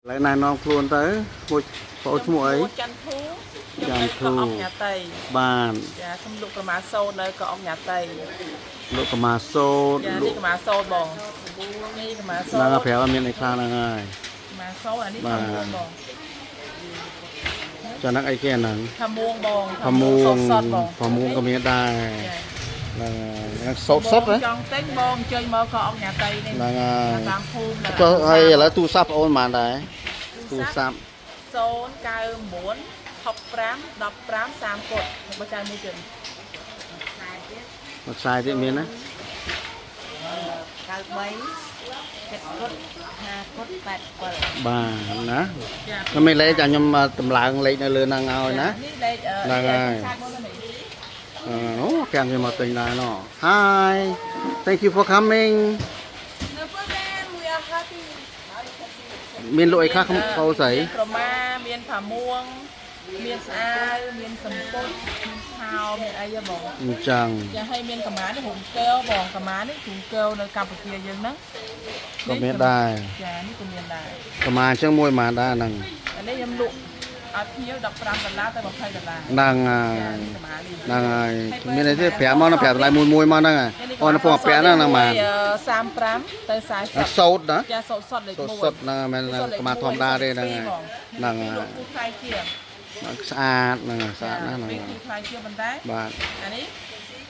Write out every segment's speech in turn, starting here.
lại này non luôn tới một phố chung ấy Chăn thu nhà Tây bàn dạ không lục cà má sâu nơi có ông nhà Tây lụa cà má xô dạ đi lụa cà má sâu bò đi cà má sâu là phéo miền này khang là ngay má sâu anh đi thầm muông bò cho nó ấy kia nè thầm muông bò phà muông sốt bò phà muông có miền đài là sốt sốt đấy trong tết bò chơi mơ có ông nhà Tây nên là ngay tam phun cho hay là tu sắp ôn màn đấy tu sắp số cao muốn học prám đọc prám sam cột một chai môi trường một sai thì miền đấy cao mấy cái cốt ha cốt bạch bờ bà nè nó mới lấy cho nhom tầm lạng lấy nó lừa nàng ngồi nè là ngay kèm thì một tình này nó hi thank you for coming no problem we are happy មានលក់អីខ្លះកោស្រី ប្រមាមានផាមួងមានស្អាវមានសំពុតមានឆោមានអីបង អញ្ចឹង យ៉ាងហើយមានកម្មានេះរុំកែវបងកម្មានេះរុំកែវនៅកម្ពុជាយើងហ្នឹង ក៏មានដែរ ចានេះក៏មានដែរ ប្រហែលអញ្ចឹងមួយប្រហែលដែរហ្នឹង អានេះខ្ញុំលក់ឲ្យភ្ញៀវ$15ទៅ$20 ហ្នឹងហើយ កម្មានេះ ហ្នឹងហើយមានអីទេប្រាប់មកណាប្រាប់តម្លៃមួយមួយមកហ្នឹងអូនពងពាក់ហ្នឹងមក 35ទៅ40 សោតណា ចាសោតសុតលេខ សោត 1 សុតហ្នឹងមិនកម្មាធម្មតាទេហ្នឹងហើយហ្នឹងហើយ លក់ទូខ្លាយជាង ស្អាតហ្នឹងស្អាតណាស់ហ្នឹង ទូខ្លាយជាងប៉ុន្តែ បាទ អានេះ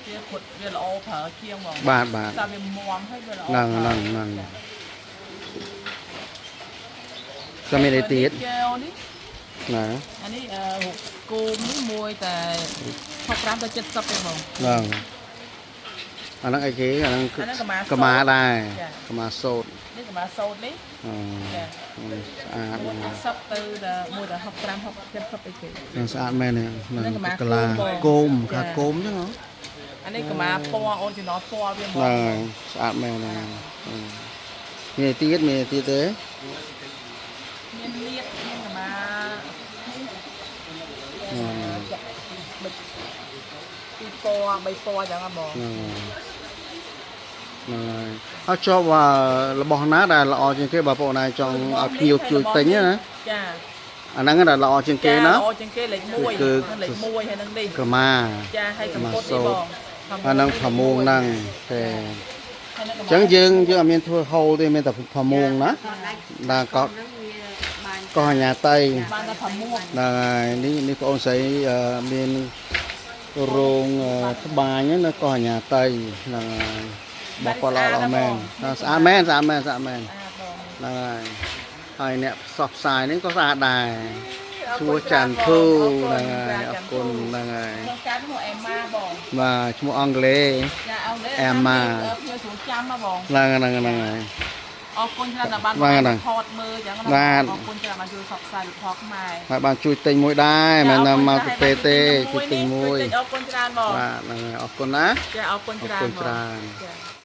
វាពុតវាល្អប្រើជាងហ្មង បាទបាទ តែវាមាំហើយវាល្អ ហ្នឹងក៏មានអីទៀត កែវនេះ ណា អានេះរូបគោមនេះមួយតែ65ទៅ70ទេបង ហ្នឹងអាហ្នឹងអីគេអាហ្នឹងគឺ អាហ្នឹងកម្មា កម្មាដែរ ចា កម្មាសោត នេះកម្មាសូត្រនេះ អឺ ចា ស្អាតហ្នឹង 70ទៅដល់មួយដល់65 70អីគេ នឹងស្អាតមែនហ្នឹង ហ្នឹងកម្មា កលា គោ គោ ម ម ចា ខាគោមអញ្ចឹងហ៎ អានេះកម្មាពណ៌អូនចំណតពណ៌វាហ្មង ហ្នឹងស្អាតមែនហ្នឹងមានទៀតទេ មានលៀកមានកម្មា ពីពណ៌3ពណ៌អញ្ចឹងហ៎បង ហ្នឹងហើយចុះរបស់ណាដែលល្អជាងគេបើបងណាចង់ឲ្យភ្ញៀវជួយទិញណា ចា អាហ្នឹងដែលល្អជាងគេណា ល្អជាងគេលេខ1 គឺ លេខ1ហើយនឹងនេះ កម្មា ចាហើយសម្ពុតនេះបង អាហ្នឹងផាមួងហ្នឹងទេ ហើយនឹង អញ្ចឹងយើងអត់មានធ្វើហូលទេមានតែផាមួងណាដែលកោ ហ្នឹងវាបានក ោះអាញាតៃ បានតែផាមួង ហ្នឹងហើយនេះបងអូនស្រីមានរោងត្បាញនៅកោះអាញាតៃហ្នឹងហើយបកល្អមែនស្អាតមែនស្អាតមែន អាបង ហ្នឹងហើយអ្នកផ្សព្វផ្សាយនេះក៏ស្អាតដែរឈ្មោះច័ន្ទធូហ្នឹងហើយអរគុណហ្នឹងហើយ ក្នុងការឈ្មោះអេម៉ាបង បាទឈ្មោះអង់គ្លេស ចាអង់គ្លេស អេម៉ា ភ្ញៀវស្រួលចាំហ៎បង ហ្នឹងហើយ អរគុណច្រើនដែលបាន ហ្នឹងហើយ ថតមើលអញ្ចឹង បាទ អរគុណច្រើនបានជួយផ្សព្វផ្សាយផលខ្មែរ ហើយបានជួយទិញមួយដែរមិនថាមកទៅពេលទេជួយទិញមួយ អរគុណច្រើនបង បាទហ្នឹងហើយអរគុណណា ចាអរគុណច្រើន អរគុណច្រើន ចា